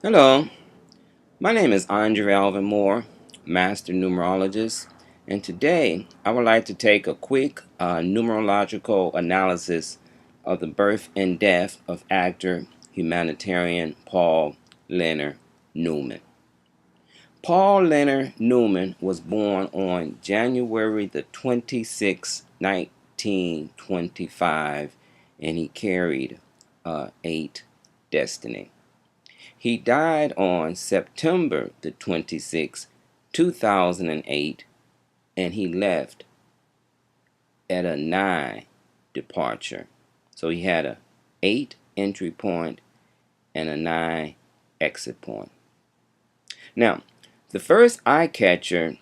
Hello, my name is Andre Alvin Moore, Master Numerologist, and today I would like to take a quick numerological analysis of the birth and death of actor humanitarian Paul Leonard Newman. Paul Leonard Newman was born on January the 26th, 1925, and he carried 8 destiny. He died on September the 26th, 2008, and he left at a 9 departure. So he had a 8 entry point and a 9 exit point. Now, the first eye catcher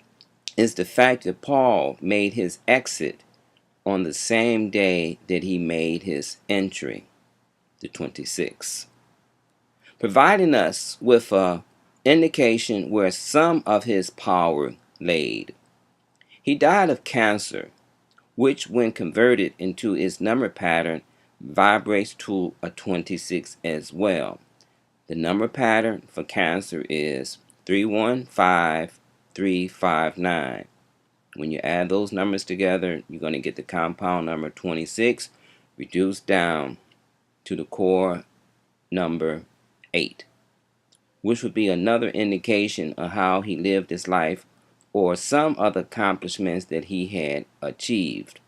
is the fact that Paul made his exit on the same day that he made his entry, the 26th, providing us with an indication where some of his power laid. He died of cancer, which when converted into its number pattern vibrates to a 26 as well. The number pattern for cancer is 315359. When you add those numbers together, you're going to get the compound number 26 reduced down to the core number 8, which would be another indication of how he lived his life or some other accomplishments that he had achieved.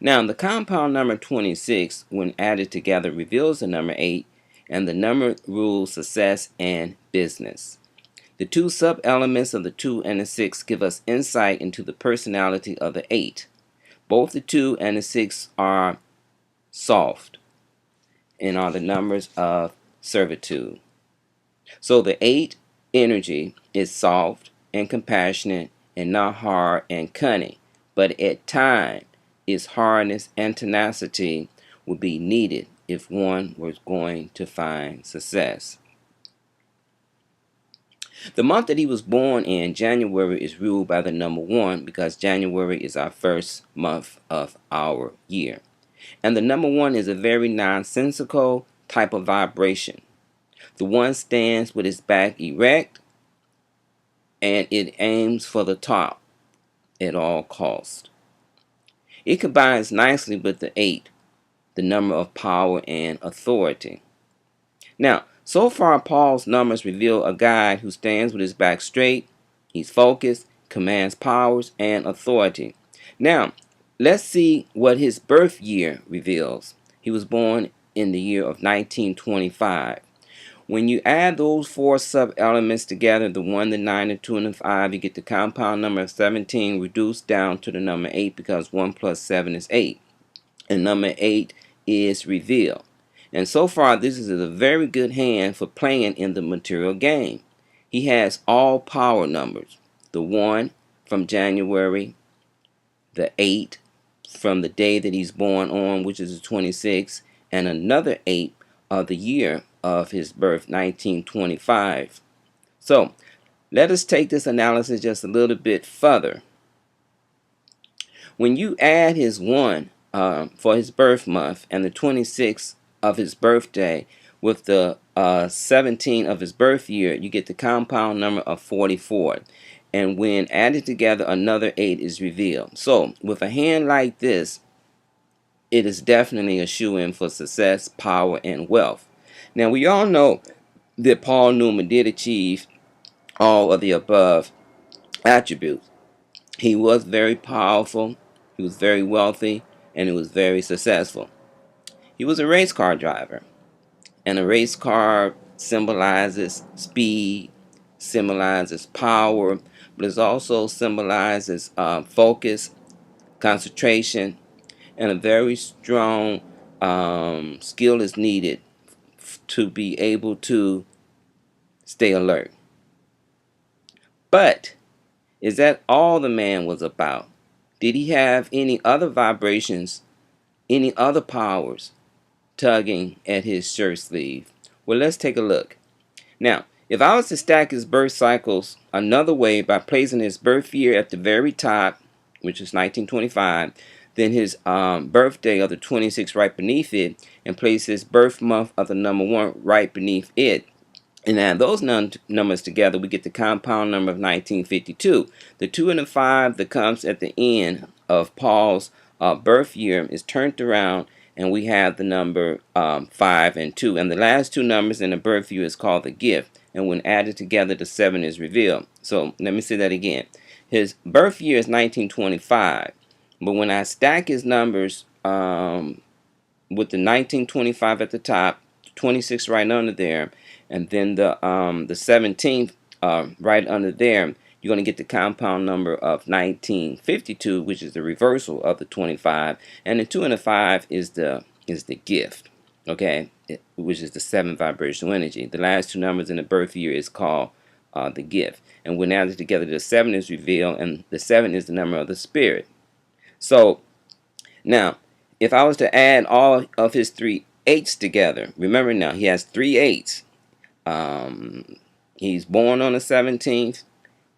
Now, the compound number 26, when added together, reveals the number 8, and the number rules success and business. The two sub-elements of the 2 and the 6 give us insight into the personality of the 8. Both the 2 and the 6 are soft and are the numbers of servitude. So the 8 energy is soft and compassionate and not hard and cunning, but at times its hardness and tenacity would be needed if one was going to find success. The month that he was born in, January, is ruled by the number 1 because January is our first month of our year. And the number 1 is a very nonsensical type of vibration. The 1 stands with its back erect and it aims for the top at all costs. It combines nicely with the 8, the number of power and authority. Now, so far Paul's numbers reveal a guy who stands with his back straight, he's focused, commands powers and authority. Now, let's see what his birth year reveals. He was born in the year of 1925. When you add those 4 sub-elements together, the 1, the 9, the 2, and the 5, you get the compound number of 17 reduced down to the number 8 because 1 plus 7 is 8. And number 8 is revealed. And so far, this is a very good hand for playing in the material game. He has all power numbers. The 1 from January, the 8 from the day that he's born on, which is the 26th, and another 8 of the year of his birth, 1925. So let us take this analysis just a little bit further. When you add his 1 for his birth month and the 26th of his birthday with the 17 of his birth year, you get the compound number of 44. And when added together, another 8 is revealed. So with a hand like this, it is definitely a shoe-in for success, power, and wealth. Now, we all know that Paul Newman did achieve all of the above attributes. He was very powerful, he was very wealthy, and he was very successful. He was a race car driver, and a race car symbolizes speed, symbolizes power, but it also symbolizes focus, concentration, and a very strong skill is needed to be able to stay alert. But is that all the man was about? Did he have any other vibrations, any other powers tugging at his shirt sleeve? Well, let's take a look. Now, if I was to stack his birth cycles another way by placing his birth year at the very top, which is 1925, then his birthday of the 26th right beneath it, and place his birth month of the number 1 right beneath it, And add those numbers together, we get the compound number of 1952. The 2 and the 5 that comes at the end of Paul's birth year is turned around, and we have the number 5 and 2. And the last two numbers in the birth year is called the gift. And when added together, the 7 is revealed. So let me say that again. His birth year is 1925. But when I stack his numbers with the 1925 at the top, 26 right under there, and then the 17th right under there, you're going to get the compound number of 1952, which is the reversal of the 25, and the 2 and the 5 is the gift, okay, which is the 7th vibrational energy. The last two numbers in the birth year is called the gift, and when added together, the 7 is revealed, and the 7 is the number of the spirit. So now, if I was to add all of his 3 8s together, remember now he has 3 8s. He's born on the 17th,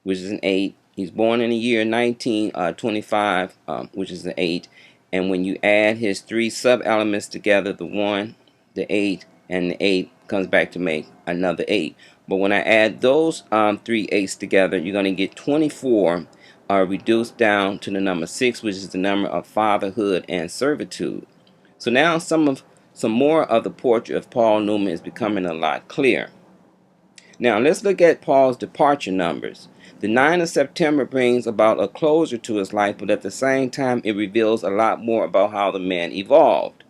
which is an 8. He's born in the year 1925, which is an 8. And when you add his 3 sub-elements together, the 1, the 8, and the 8 comes back to make another 8. But when I add those 3 8s together, you're going to get 24, reduced down to the number 6, which is the number of fatherhood and servitude. So now some more of the portrait of Paul Newman is becoming a lot clearer. Now let's look at Paul's departure numbers. The 9th of September brings about a closure to his life, but at the same time it reveals a lot more about how the man evolved.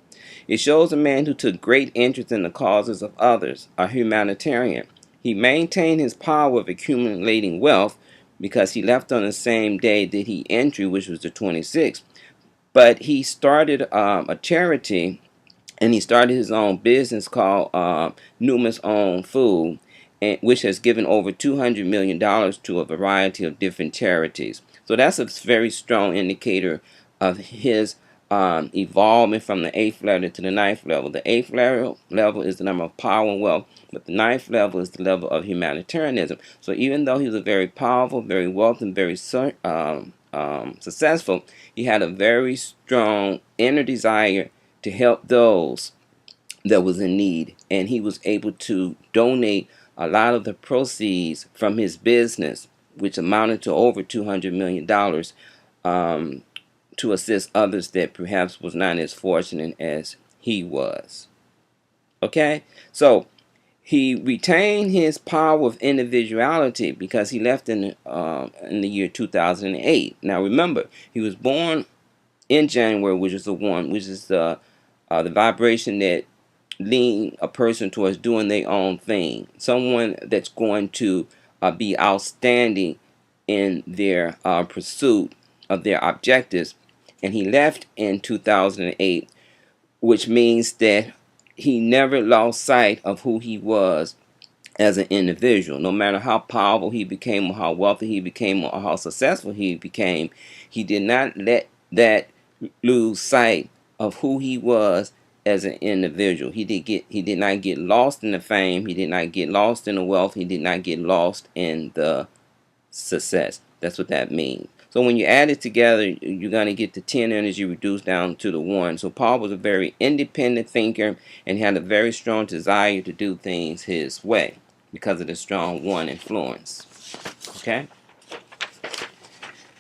It shows a man who took great interest in the causes of others, a humanitarian. He maintained his power of accumulating wealth because he left on the same day that he entered, which was the 26th. But he started a charity, and he started his own business called Newman's Own Food, which has given over $200 million to a variety of different charities. So that's a very strong indicator of his evolvement from the 8th level to the 9th level. The 8th level is the number of power and wealth, but the 9th level is the level of humanitarianism. So even though he was a very powerful, very wealthy, and very successful, he had a very strong inner desire to help those that was in need, and he was able to donate a lot of the proceeds from his business, which amounted to over $200 million, to assist others that perhaps was not as fortunate as he was. Okay, so he retained his power of individuality because he left in the year 2008. Now remember, he was born in January, which is the 1, which is the vibration that lean a person towards doing their own thing, someone that's going to be outstanding in their pursuit of their objectives. And he left in 2008, which means that he never lost sight of who he was as an individual. No matter how powerful he became, or how wealthy he became, or how successful he became, he did not let that lose sight of who he was as an individual. He did not get lost in the fame. He did not get lost in the wealth. He did not get lost in the success. That's what that means. So when you add it together, you're going to get the 10 energy reduced down to the 1. So Paul was a very independent thinker, and he had a very strong desire to do things his way because of the strong 1 influence. Okay?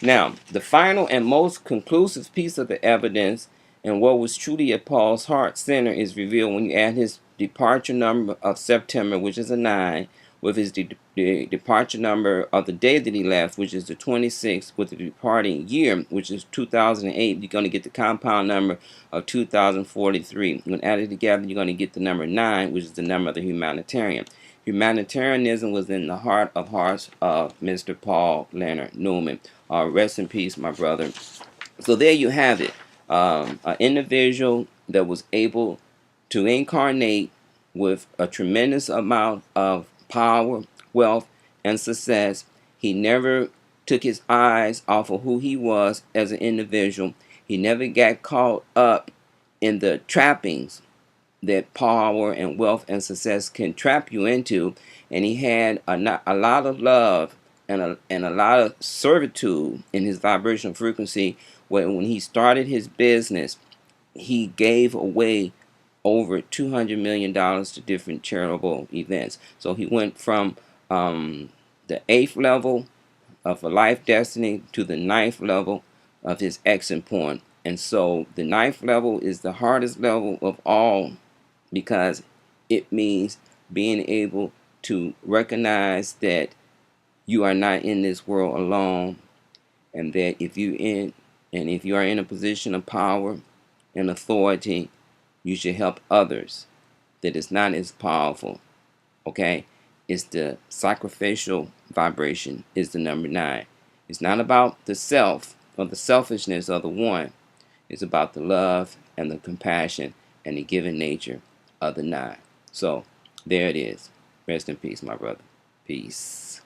Now, the final and most conclusive piece of the evidence and what was truly at Paul's heart center is revealed when you add his departure number of September, which is a 9, with his departure number of the day that he left, which is the 26th, with the departing year, which is 2008. You're going to get the compound number of 2043. When added together, you're going to get the number 9, which is the number of the humanitarian. Humanitarianism was in the heart of hearts of Mr. Paul Leonard Newman. Rest in peace, my brother. So there you have it. An individual that was able to incarnate with a tremendous amount of power, wealth, and success. He never took his eyes off of who he was as an individual. He never got caught up in the trappings that power and wealth and success can trap you into. And he had a lot of love and a lot of servitude in his vibrational frequency. When he started his business, he gave away over $200 million to different charitable events. So he went from the 8th level of a life destiny to the 9th level of his exit point. And so the 9th level is the hardest level of all, because it means being able to recognize that you are not in this world alone, and that if you are in a position of power and authority, you should help others that is not as powerful. Okay? It's the sacrificial vibration is the number 9. It's not about the self or the selfishness of the one. It's about the love and the compassion and the giving nature of the 9. So there it is. Rest in peace, my brother. Peace.